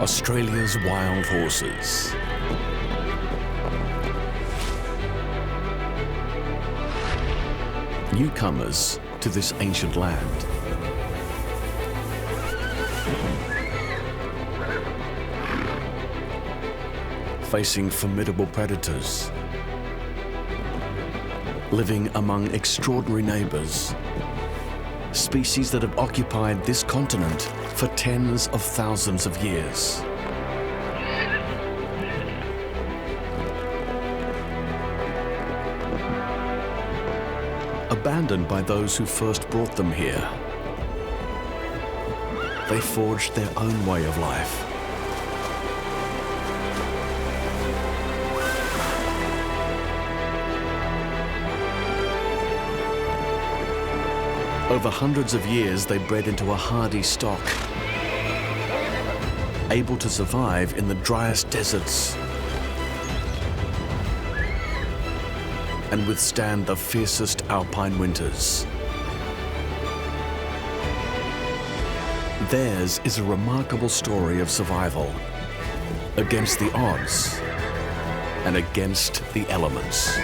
Australia's wild horses. Newcomers to this ancient land. Facing formidable predators. Living among extraordinary neighbours. Species that have occupied this continent for tens of thousands of years. Abandoned by those who first brought them here, they forged their own way of life. Over hundreds of years, they bred into a hardy stock, able to survive in the driest deserts and withstand the fiercest alpine winters. Theirs is a remarkable story of survival against the odds and against the elements.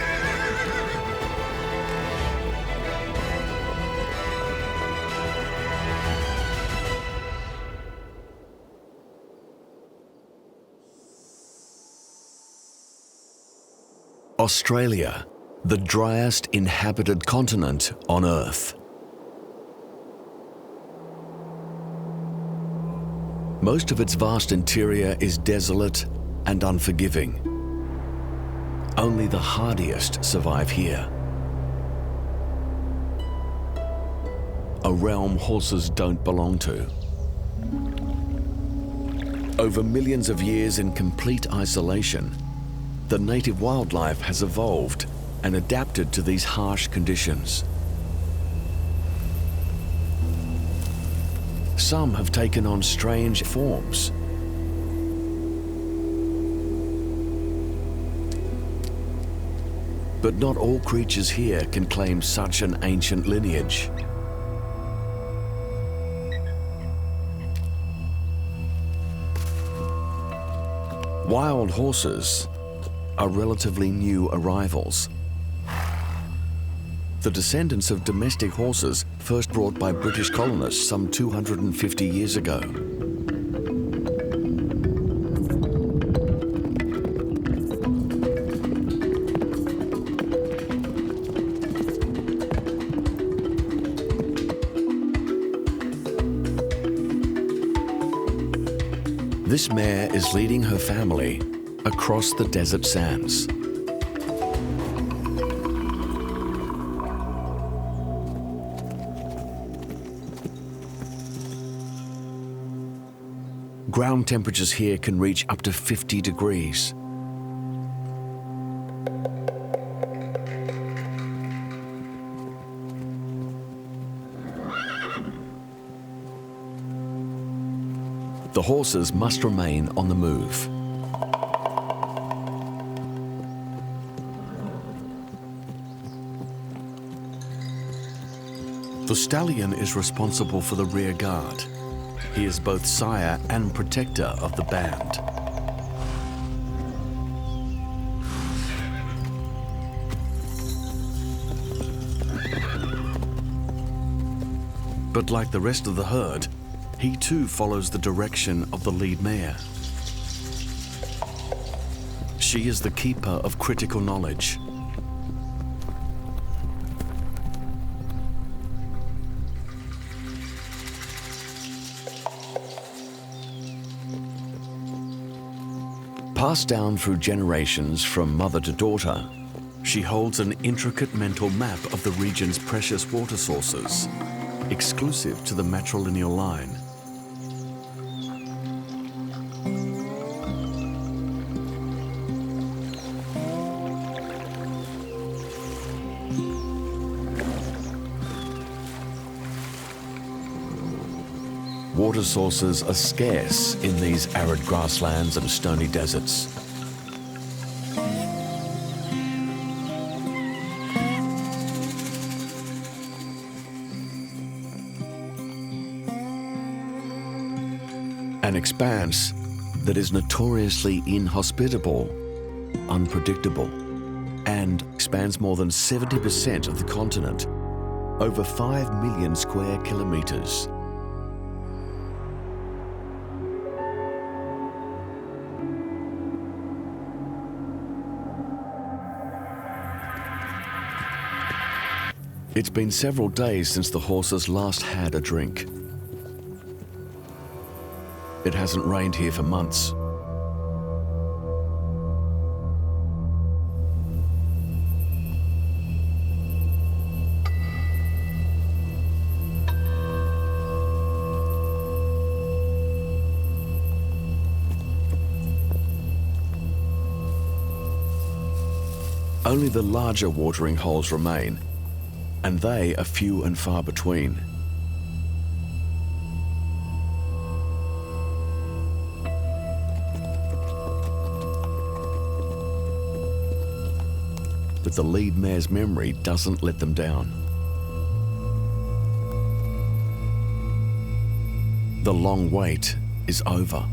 Australia, the driest inhabited continent on Earth. Most of its vast interior is desolate and unforgiving. Only the hardiest survive here. A realm horses don't belong to. Over millions of years in complete isolation, the native wildlife has evolved and adapted to these harsh conditions. Some have taken on strange forms. But not all creatures here can claim such an ancient lineage. Wild horses are relatively new arrivals. The descendants of domestic horses first brought by British colonists some 250 years ago. This mare is leading her family across the desert sands. Ground temperatures here can reach up to 50 degrees. The horses must remain on the move. The stallion is responsible for the rear guard. He is both sire and protector of the band. But like the rest of the herd, he too follows the direction of the lead mare. She is the keeper of critical knowledge. Passed down through generations from mother to daughter, she holds an intricate mental map of the region's precious water sources, exclusive to the matrilineal line. Water sources are scarce in these arid grasslands and stony deserts. An expanse that is notoriously inhospitable, unpredictable, and spans more than 70% of the continent, over 5 million square kilometres. It's been several days since the horses last had a drink. It hasn't rained here for months. Only the larger watering holes remain, and they are few and far between. But the lead mare's memory doesn't let them down. The long wait is over.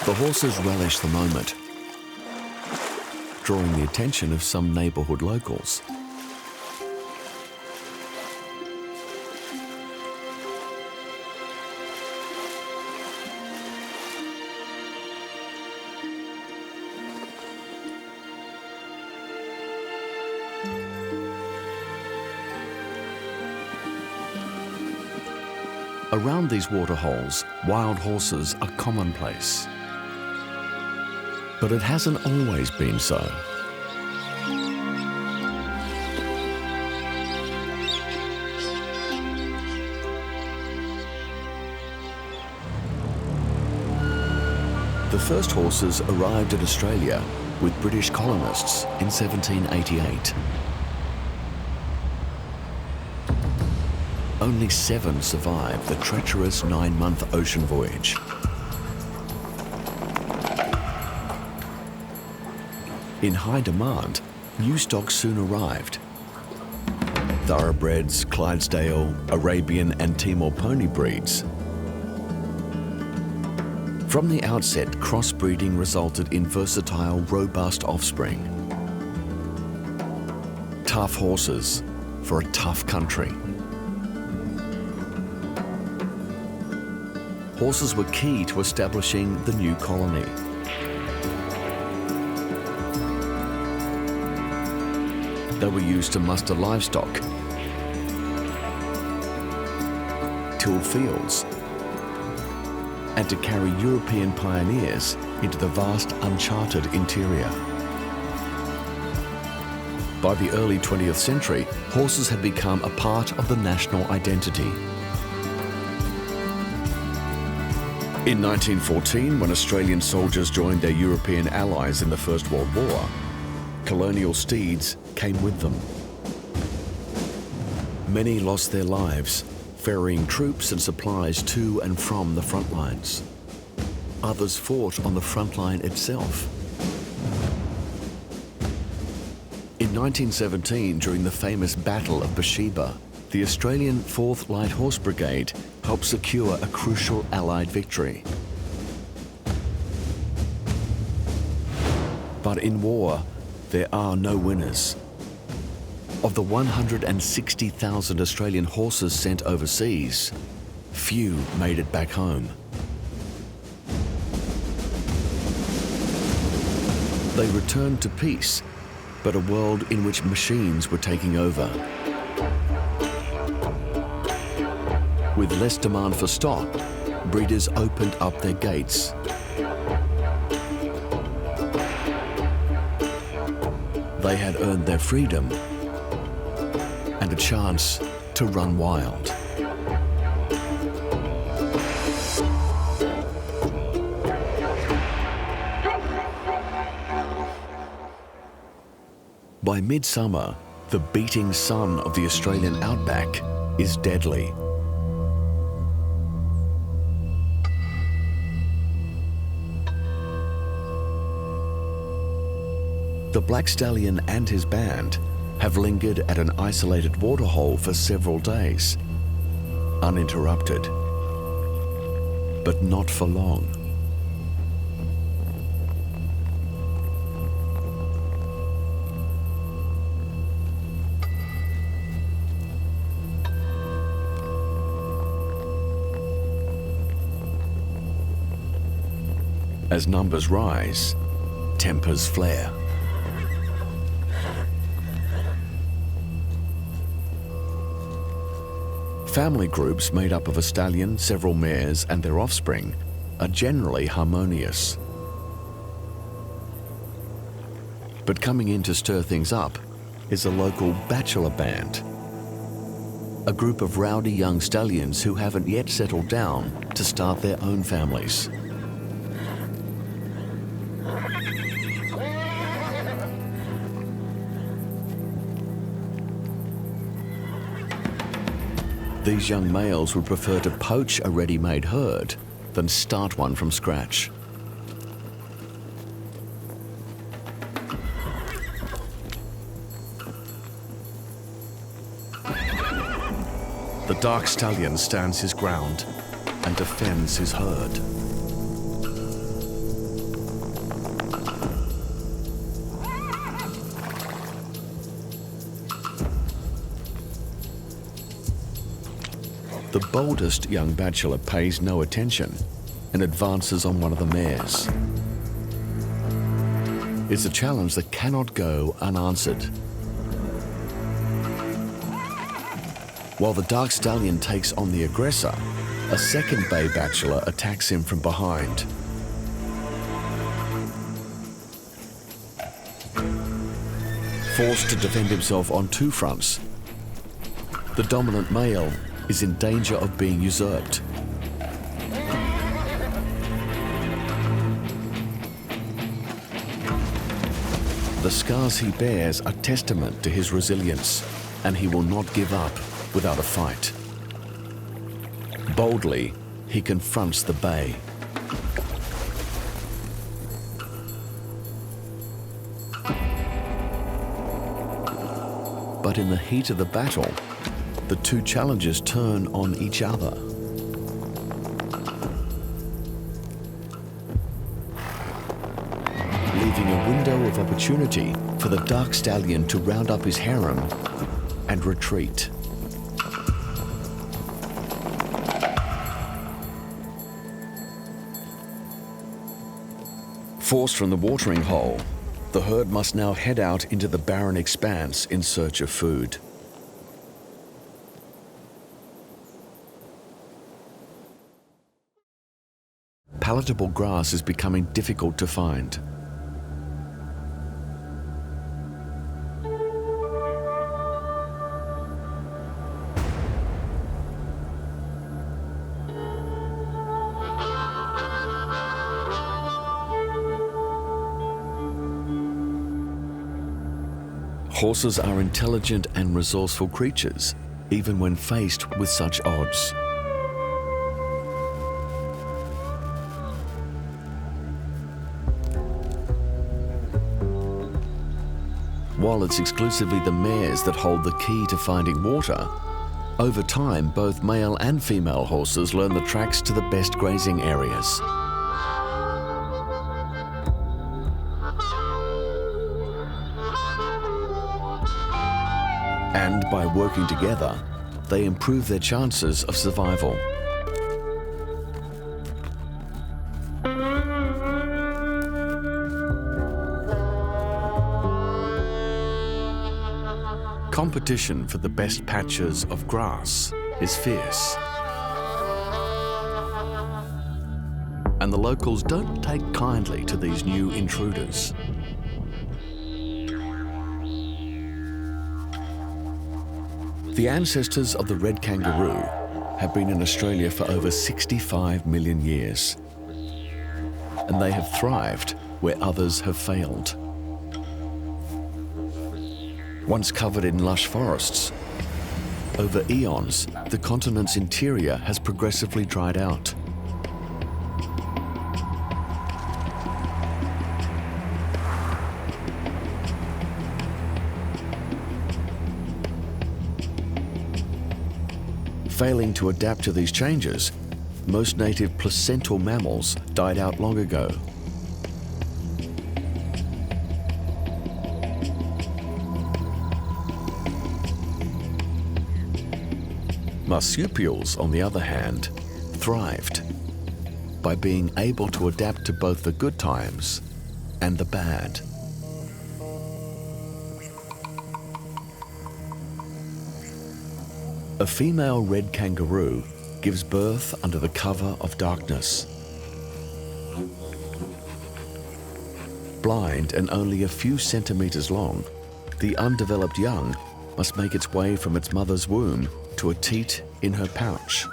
The horses relish the moment, drawing the attention of some neighbourhood locals. Around these waterholes, wild horses are commonplace. But it hasn't always been so. The first horses arrived in Australia with British colonists in 1788. Only 7 survived the treacherous 9-month ocean voyage. In high demand, new stock soon arrived. Thoroughbreds, Clydesdale, Arabian and Timor pony breeds. From the outset, crossbreeding resulted in versatile, robust offspring. Tough horses for a tough country. Horses were key to establishing the new colony. They were used to muster livestock, till fields, and to carry European pioneers into the vast uncharted interior. By the early 20th century, horses had become a part of the national identity. In 1914, when Australian soldiers joined their European allies in the First World War, colonial steeds came with them. Many lost their lives, ferrying troops and supplies to and from the front lines. Others fought on the front line itself. In 1917, during the famous Battle of Beersheba, the Australian 4th Light Horse Brigade helped secure a crucial Allied victory. But in war, there are no winners. Of the 160,000 Australian horses sent overseas, few made it back home. They returned to peace, but a world in which machines were taking over. With less demand for stock, breeders opened up their gates. They had earned their freedom and a chance to run wild. By midsummer, the beating sun of the Australian Outback is deadly. The black stallion and his band have lingered at an isolated waterhole for several days, uninterrupted, but not for long. As numbers rise, tempers flare. Family groups made up of a stallion, several mares, and their offspring are generally harmonious. But coming in to stir things up is a local bachelor band, a group of rowdy young stallions who haven't yet settled down to start their own families. These young males would prefer to poach a ready-made herd than start one from scratch. The dark stallion stands his ground and defends his herd. The boldest young bachelor pays no attention and advances on one of the mares. It's a challenge that cannot go unanswered. While the dark stallion takes on the aggressor, a second bay bachelor attacks him from behind. Forced to defend himself on two fronts, the dominant male is in danger of being usurped. The scars he bears are testament to his resilience, and he will not give up without a fight. Boldly, he confronts the bay. But in the heat of the battle, the two challengers turn on each other. Leaving a window of opportunity for the dark stallion to round up his harem and retreat. Forced from the watering hole, the herd must now head out into the barren expanse in search of food. Palatable grass is becoming difficult to find. Horses are intelligent and resourceful creatures, even when faced with such odds. While it's exclusively the mares that hold the key to finding water, over time both male and female horses learn the tracks to the best grazing areas. And by working together, they improve their chances of survival. Competition for the best patches of grass is fierce. And the locals don't take kindly to these new intruders. The ancestors of the red kangaroo have been in Australia for over 65 million years. And they have thrived where others have failed. Once covered in lush forests, over eons, the continent's interior has progressively dried out. Failing to adapt to these changes, most native placental mammals died out long ago. Marsupials, on the other hand, thrived by being able to adapt to both the good times and the bad. A female red kangaroo gives birth under the cover of darkness. Blind and only a few centimeters long, the undeveloped young must make its way from its mother's womb to a teat in her pouch.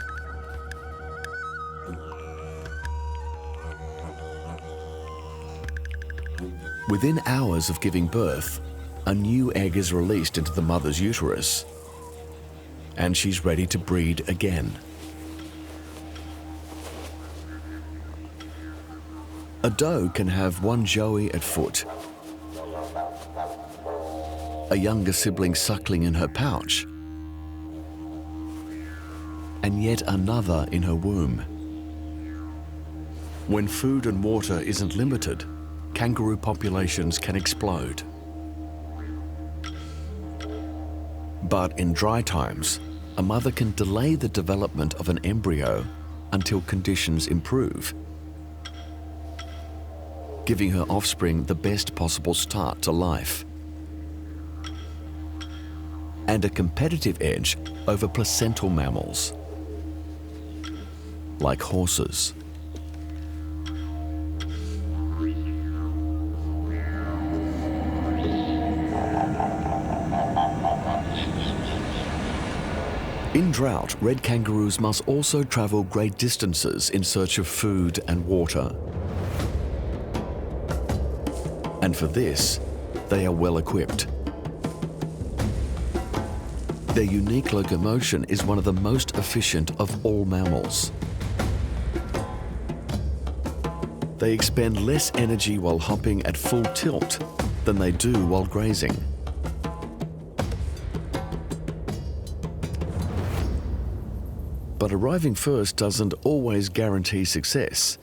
Within hours of giving birth, a new egg is released into the mother's uterus, and she's ready to breed again. A doe can have one joey at foot, a younger sibling suckling in her pouch, and yet another in her womb. When food and water isn't limited, kangaroo populations can explode. But in dry times, a mother can delay the development of an embryo until conditions improve, giving her offspring the best possible start to life and a competitive edge over placental mammals, like horses. In drought, red kangaroos must also travel great distances in search of food and water. And for this, they are well equipped. Their unique locomotion is one of the most efficient of all mammals. They expend less energy while hopping at full tilt than they do while grazing. But arriving first doesn't always guarantee success.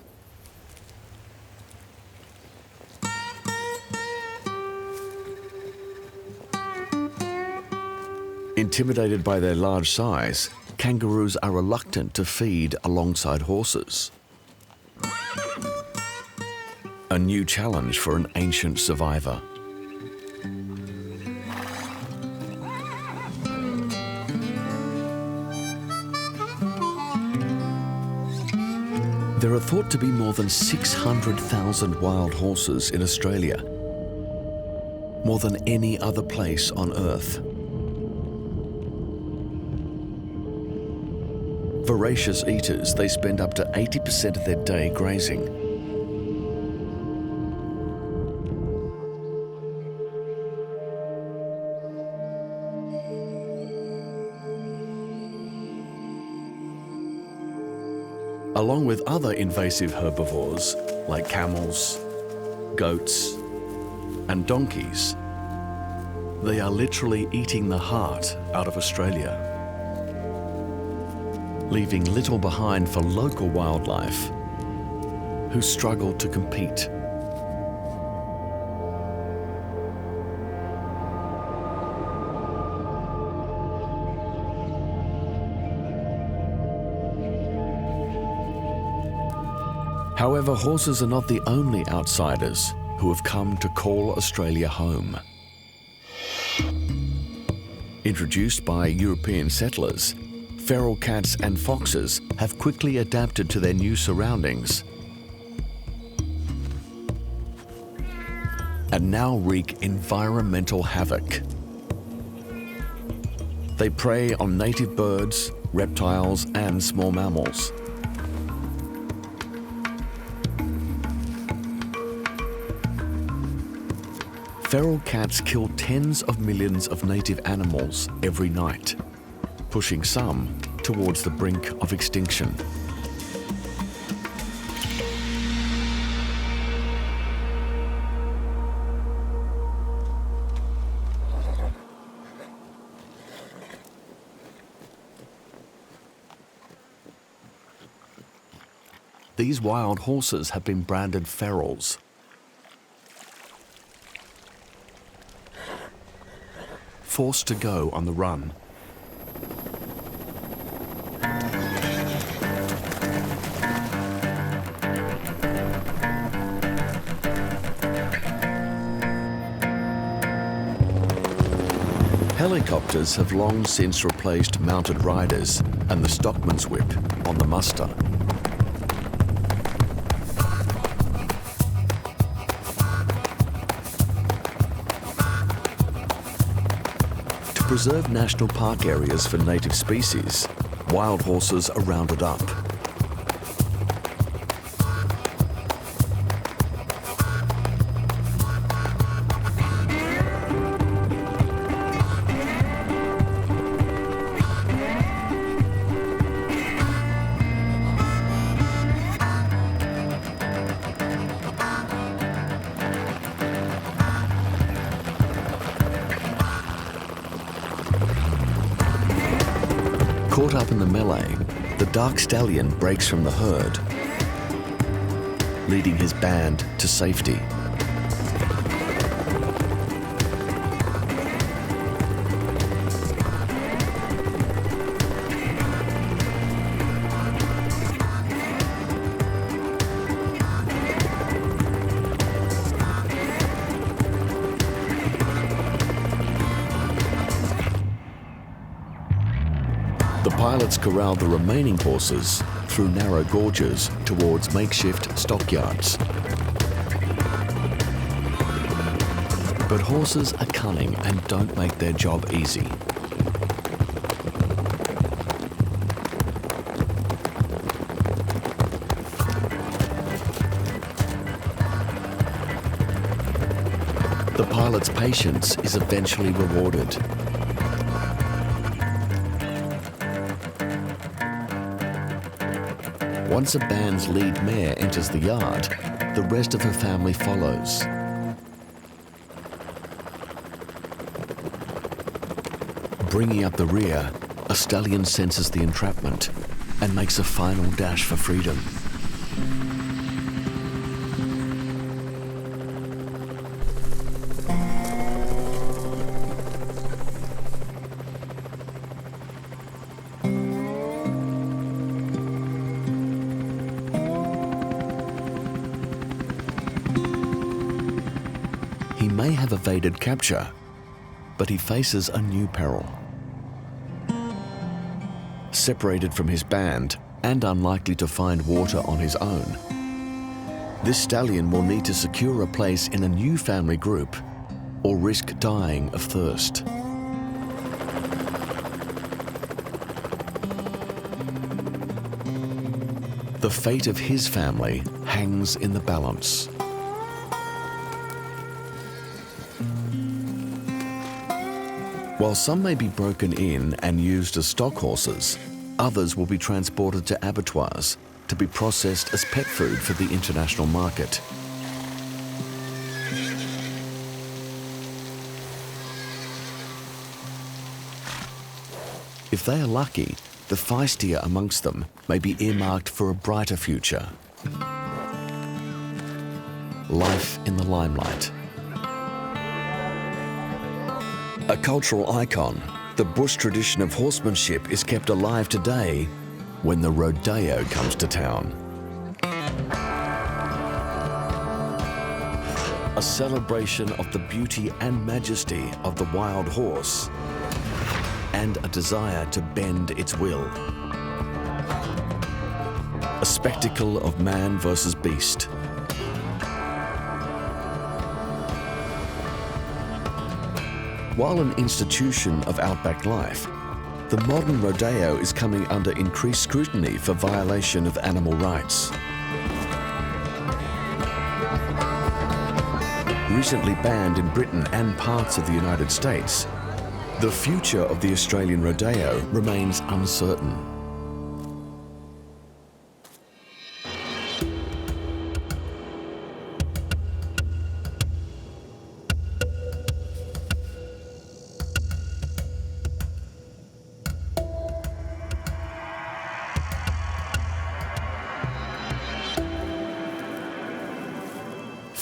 Intimidated by their large size, kangaroos are reluctant to feed alongside horses. A new challenge for an ancient survivor. There are thought to be more than 600,000 wild horses in Australia, more than any other place on Earth. Voracious eaters, they spend up to 80% of their day grazing. Along with other invasive herbivores like camels, goats, and donkeys, they are literally eating the heart out of Australia, leaving little behind for local wildlife who struggle to compete. However, horses are not the only outsiders who have come to call Australia home. Introduced by European settlers, feral cats and foxes have quickly adapted to their new surroundings and now wreak environmental havoc. They prey on native birds, reptiles, and small mammals. Feral cats kill tens of millions of native animals every night, pushing some towards the brink of extinction. these wild horses have been branded ferals. Forced to go on the run. Helicopters have long since replaced mounted riders and the stockman's whip on the muster. To preserve national park areas for native species, wild horses are rounded up. Caught up in the melee, the dark stallion breaks from the herd, leading his band to safety. The pilots corral the remaining horses through narrow gorges towards makeshift stockyards. But horses are cunning and don't make their job easy. The pilot's patience is eventually rewarded. Once a band's lead mare enters the yard, the rest of her family follows. Bringing up the rear, a stallion senses the entrapment and makes a final dash for freedom. He may have evaded capture, but he faces a new peril. Separated from his band and unlikely to find water on his own, this stallion will need to secure a place in a new family group or risk dying of thirst. The fate of his family hangs in the balance. While some may be broken in and used as stock horses, others will be transported to abattoirs to be processed as pet food for the international market. If they are lucky, the feistier amongst them may be earmarked for a brighter future. Life in the limelight. A cultural icon, the bush tradition of horsemanship is kept alive today when the Rodeo comes to town. A celebration of the beauty and majesty of the wild horse and a desire to bend its will. A spectacle of man versus beast. While an institution of outback life, the modern rodeo is coming under increased scrutiny for violation of animal rights. Recently banned in Britain and parts of the United States, the future of the Australian rodeo remains uncertain.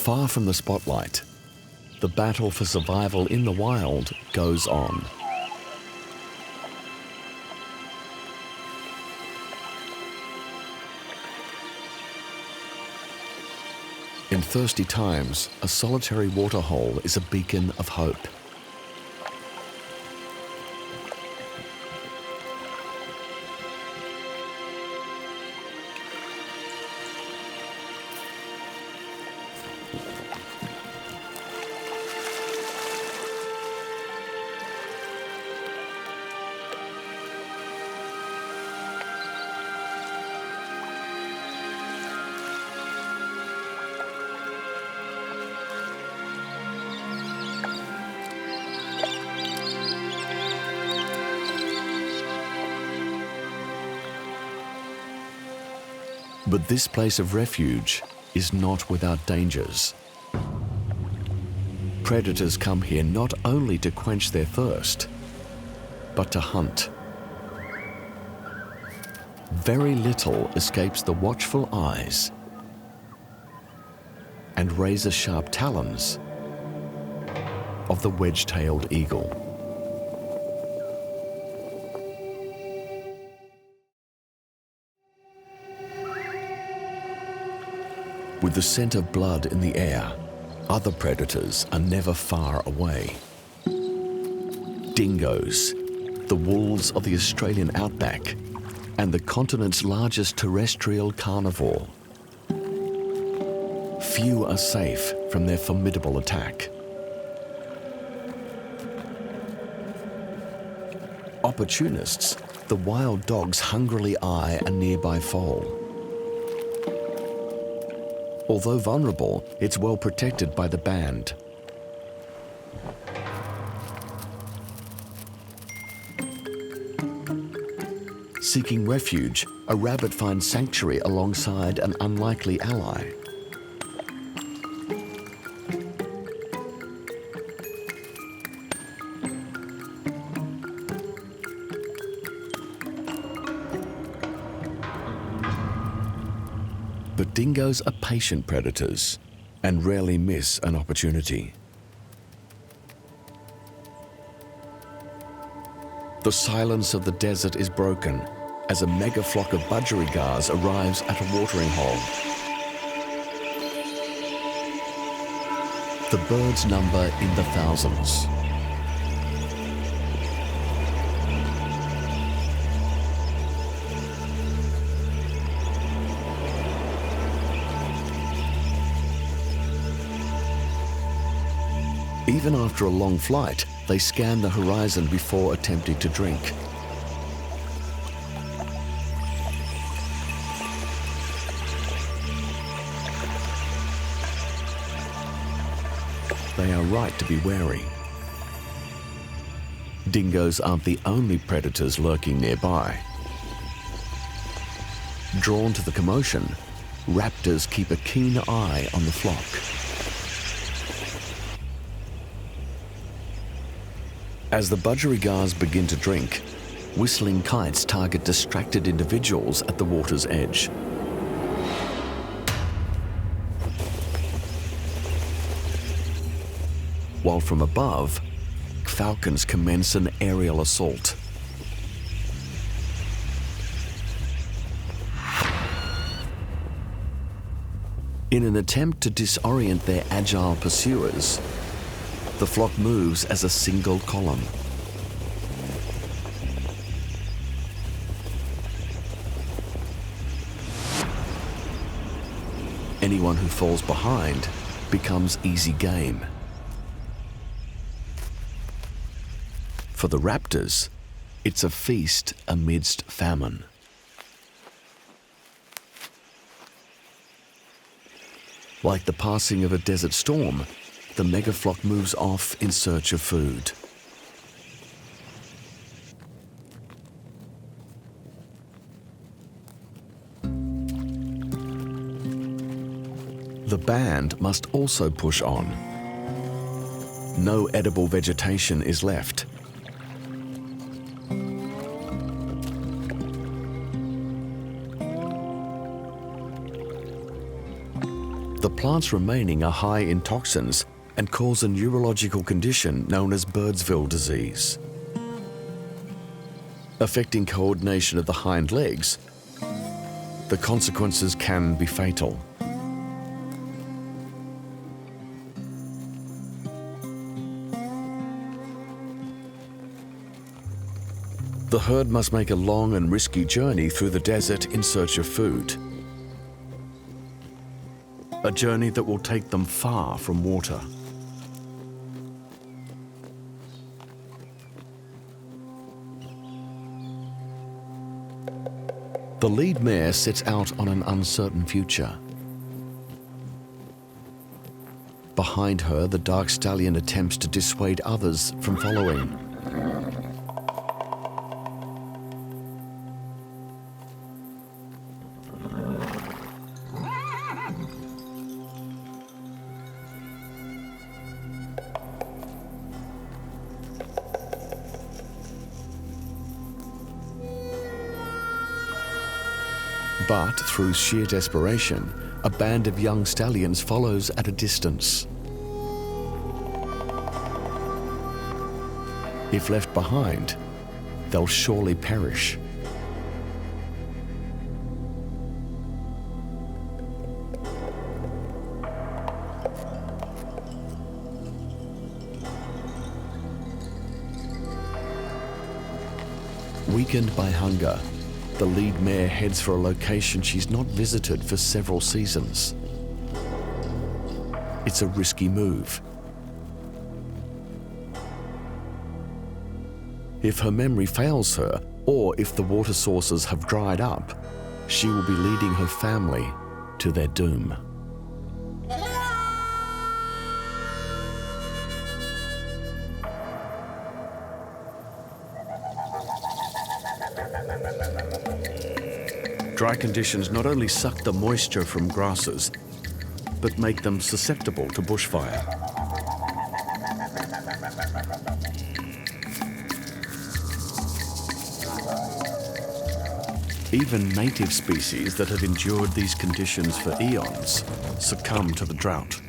Far from the spotlight, the battle for survival in the wild goes on. In thirsty times, a solitary waterhole is a beacon of hope. But this place of refuge is not without dangers. Predators come here not only to quench their thirst, but to hunt. Very little escapes the watchful eyes and razor-sharp talons of the wedge-tailed eagle. With the scent of blood in the air, other predators are never far away. Dingos, the wolves of the Australian Outback, and the continent's largest terrestrial carnivore. Few are safe from their formidable attack. Opportunists, the wild dogs hungrily eye a nearby foal. Although vulnerable, it's well protected by the band. Seeking refuge, a rabbit finds sanctuary alongside an unlikely ally. But dingoes are patient predators and rarely miss an opportunity. The silence of the desert is broken as a mega flock of budgerigars arrives at a watering hole. The birds number in the thousands. Even after a long flight, they scan the horizon before attempting to drink. They are right to be wary. Dingoes aren't the only predators lurking nearby. Drawn to the commotion, raptors keep a keen eye on the flock. As the budgerigars begin to drink, whistling kites target distracted individuals at the water's edge. While from above, falcons commence an aerial assault. In an attempt to disorient their agile pursuers, the flock moves as a single column. Anyone who falls behind becomes easy game. For the raptors, it's a feast amidst famine. Like the passing of a desert storm, the megaflock moves off in search of food. The band must also push on. No edible vegetation is left. The plants remaining are high in toxins and cause a neurological condition known as Birdsville disease. Affecting coordination of the hind legs, the consequences can be fatal. The herd must make a long and risky journey through the desert in search of food. A journey that will take them far from water. The lead mare sets out on an uncertain future. Behind her, the dark stallion attempts to dissuade others from following. But through sheer desperation, a band of young stallions follows at a distance. If left behind, they'll surely perish. Weakened by hunger, the lead mare heads for a location she's not visited for several seasons. It's a risky move. If her memory fails her, or if the water sources have dried up, she will be leading her family to their doom. Dry conditions not only suck the moisture from grasses, but make them susceptible to bushfire. Even native species that have endured these conditions for eons succumb to the drought.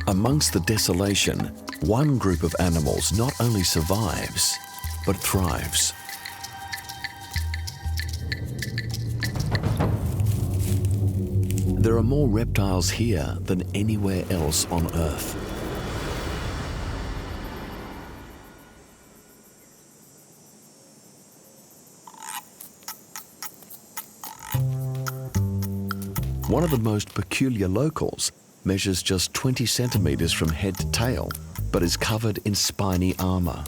Amongst the desolation, one group of animals not only survives, but thrives. There are more reptiles here than anywhere else on Earth. One of the most peculiar locals measures just 20 centimeters from head to tail, but is covered in spiny armor.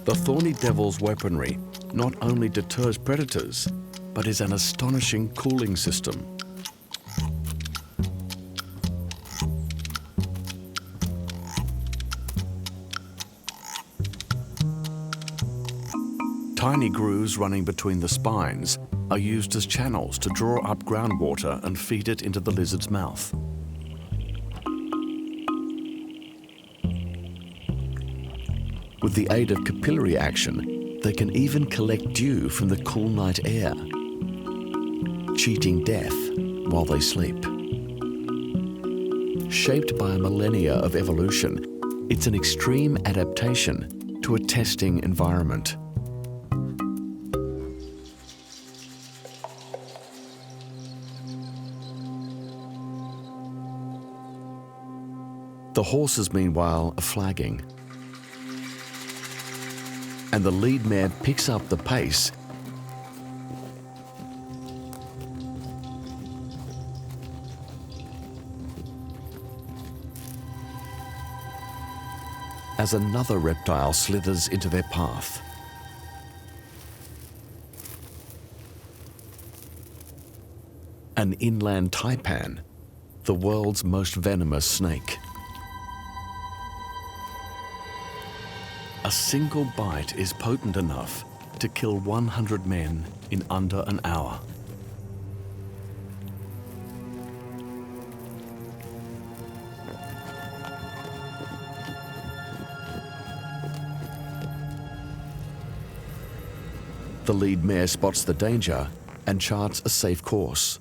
The thorny devil's weaponry not only deters predators, but is an astonishing cooling system. Tiny grooves running between the spines are used as channels to draw up groundwater and feed it into the lizard's mouth. With the aid of capillary action, they can even collect dew from the cool night air, cheating death while they sleep. Shaped by a millennia of evolution, it's an extreme adaptation to a testing environment. The horses, meanwhile, are flagging. And the lead mare picks up the pace as another reptile slithers into their path. An inland taipan, the world's most venomous snake. A single bite is potent enough to kill 100 men in under an hour. The lead mare spots the danger and charts a safe course.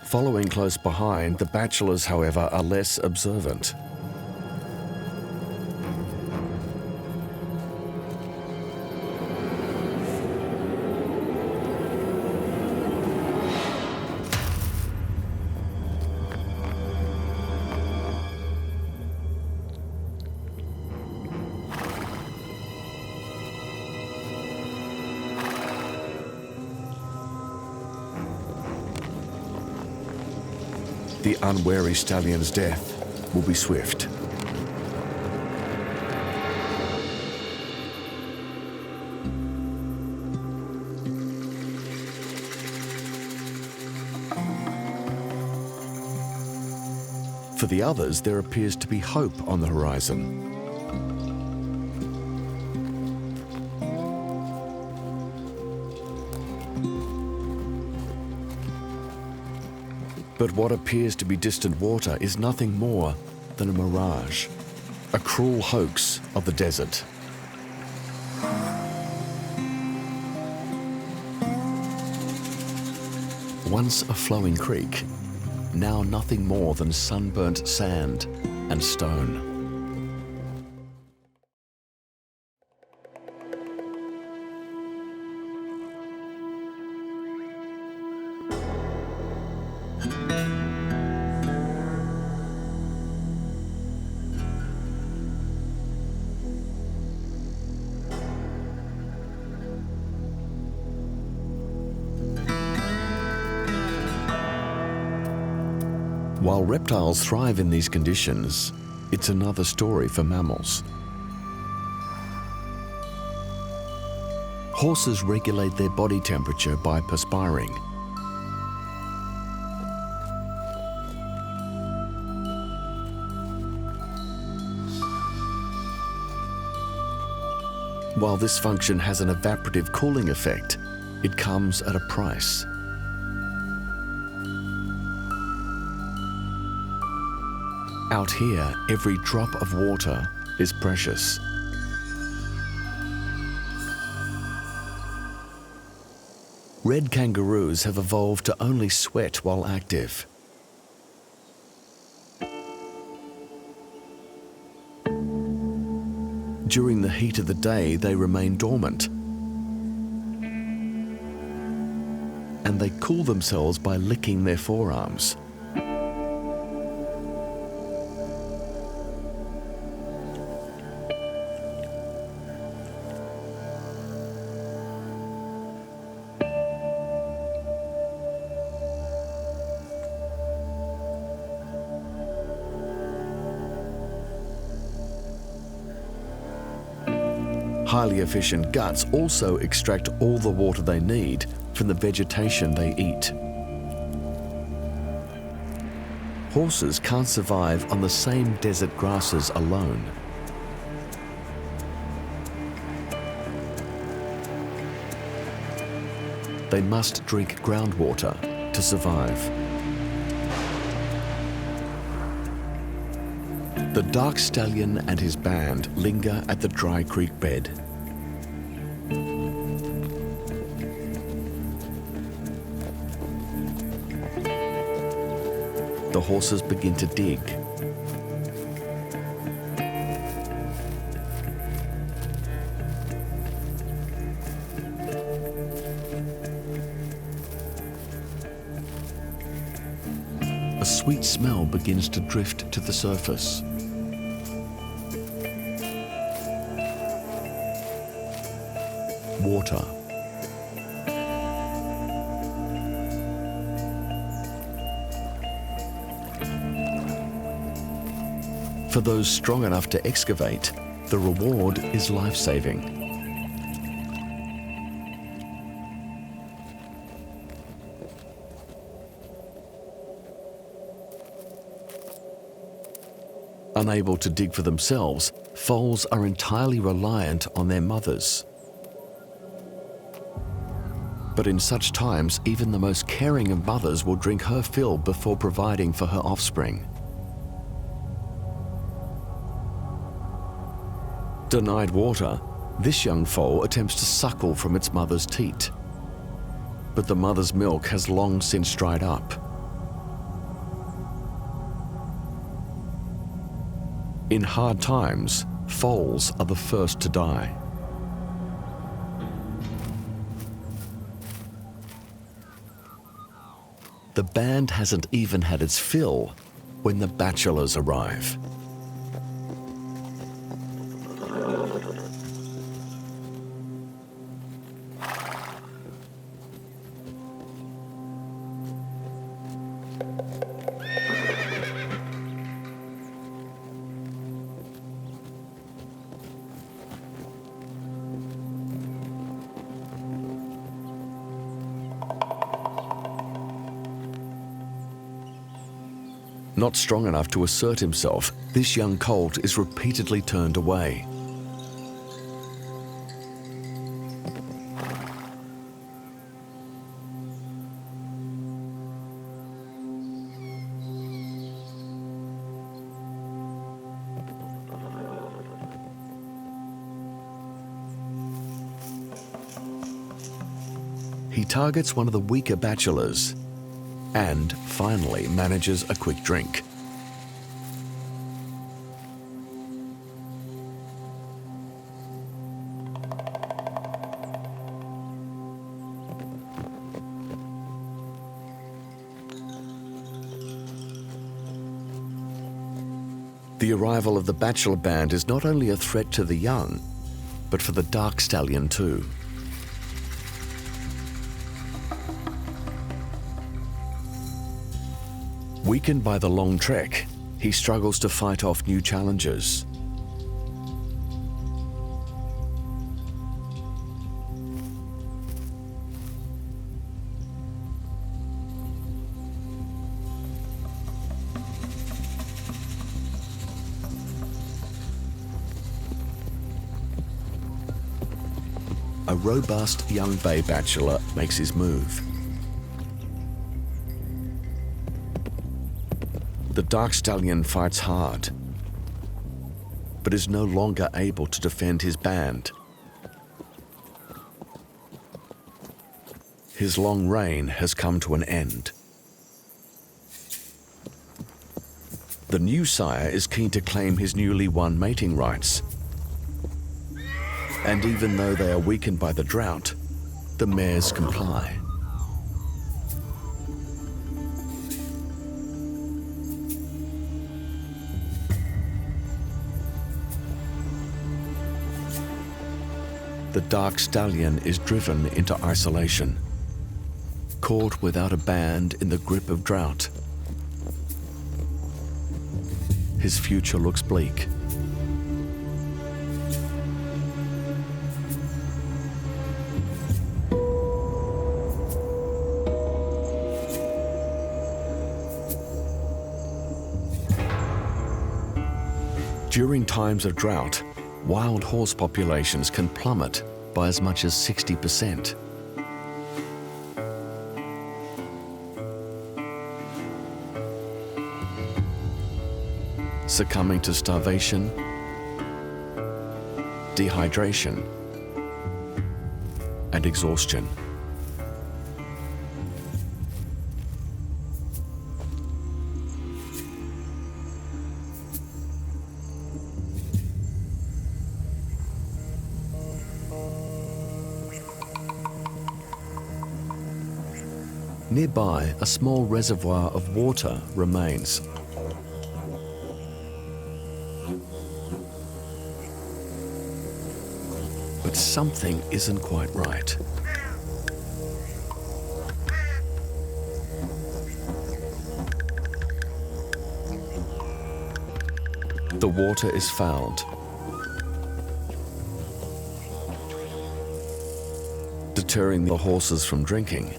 Following close behind, the bachelors, however, are less observant. The unwary stallion's death will be swift. For the others, there appears to be hope on the horizon. But what appears to be distant water is nothing more than a mirage, a cruel hoax of the desert. Once a flowing creek, now nothing more than sunburnt sand and stone. While reptiles thrive in these conditions, it's another story for mammals. Horses regulate their body temperature by perspiring. While this function has an evaporative cooling effect, it comes at a price. Out here, every drop of water is precious. Red kangaroos have evolved to only sweat while active. During the heat of the day, they remain dormant. And they cool themselves by licking their forearms. Highly efficient guts also extract all the water they need from the vegetation they eat. Horses can't survive on the same desert grasses alone. They must drink groundwater to survive. The dark stallion and his band linger at the dry creek bed. The horses begin to dig. A sweet smell begins to drift to the surface. Water. For those strong enough to excavate, the reward is life-saving. Unable to dig for themselves, foals are entirely reliant on their mothers. But in such times, even the most caring of mothers will drink her fill before providing for her offspring. Denied water, this young foal attempts to suckle from its mother's teat. But the mother's milk has long since dried up. In hard times, foals are the first to die. The band hasn't even had its fill when the bachelors arrive. Not strong enough to assert himself, this young colt is repeatedly turned away. He targets one of the weaker bachelors and finally manages a quick drink. The arrival of the bachelor band is not only a threat to the young, but for the dark stallion too. Weakened by the long trek, he struggles to fight off new challengers. A robust young bay bachelor makes his move. The dark stallion fights hard, but is no longer able to defend his band. His long reign has come to an end. The new sire is keen to claim his newly won mating rights. And even though they are weakened by the drought, the mares comply. The dark stallion is driven into isolation, caught without a band in the grip of drought. His future looks bleak. During times of drought, wild horse populations can plummet by as much as 60%. Succumbing to starvation, dehydration, and exhaustion. Nearby, a small reservoir of water remains. But something isn't quite right. The water is fouled, deterring the horses from drinking.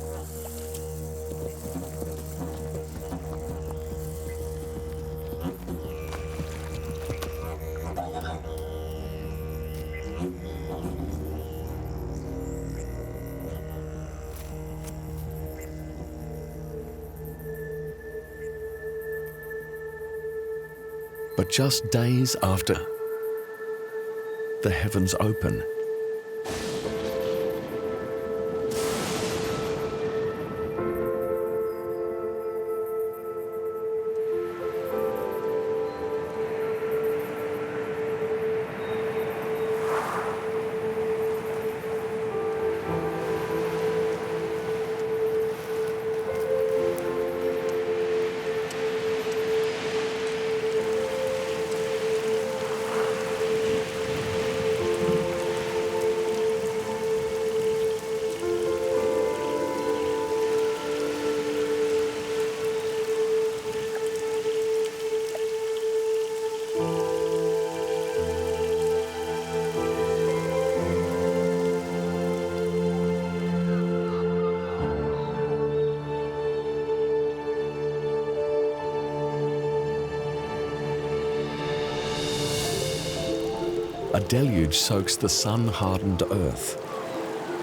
But just days after, the heavens open. A deluge soaks the sun-hardened earth,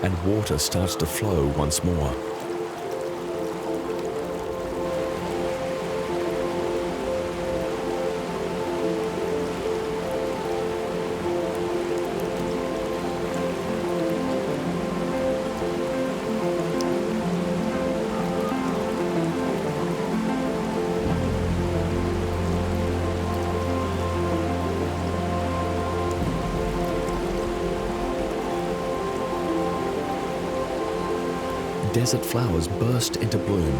and water starts to flow once more. Desert flowers burst into bloom.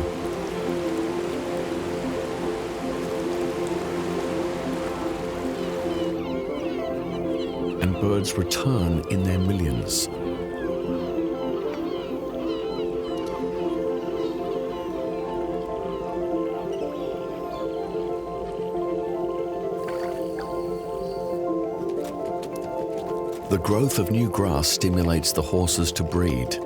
And birds return in their millions. The growth of new grass stimulates the horses to breed.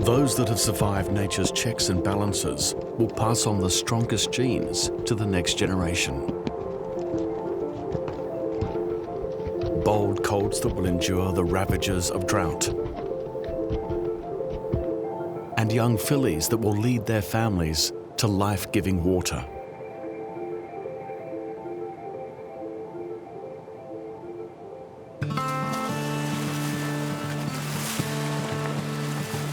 Those that have survived nature's checks and balances will pass on the strongest genes to the next generation. Bold colts that will endure the ravages of drought. And young fillies that will lead their families to life-giving water.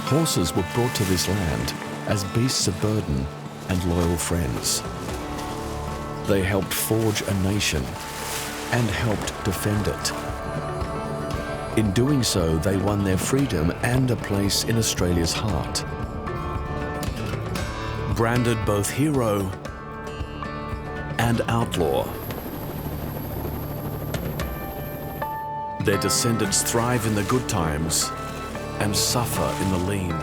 Horses were brought to this land as beasts of burden and loyal friends. They helped forge a nation and helped defend it. In doing so, they won their freedom and a place in Australia's heart. Branded both hero and outlaw, their descendants thrive in the good times and suffer in the lean.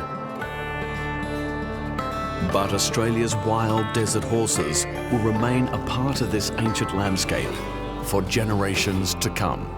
But Australia's wild desert horses will remain a part of this ancient landscape for generations to come.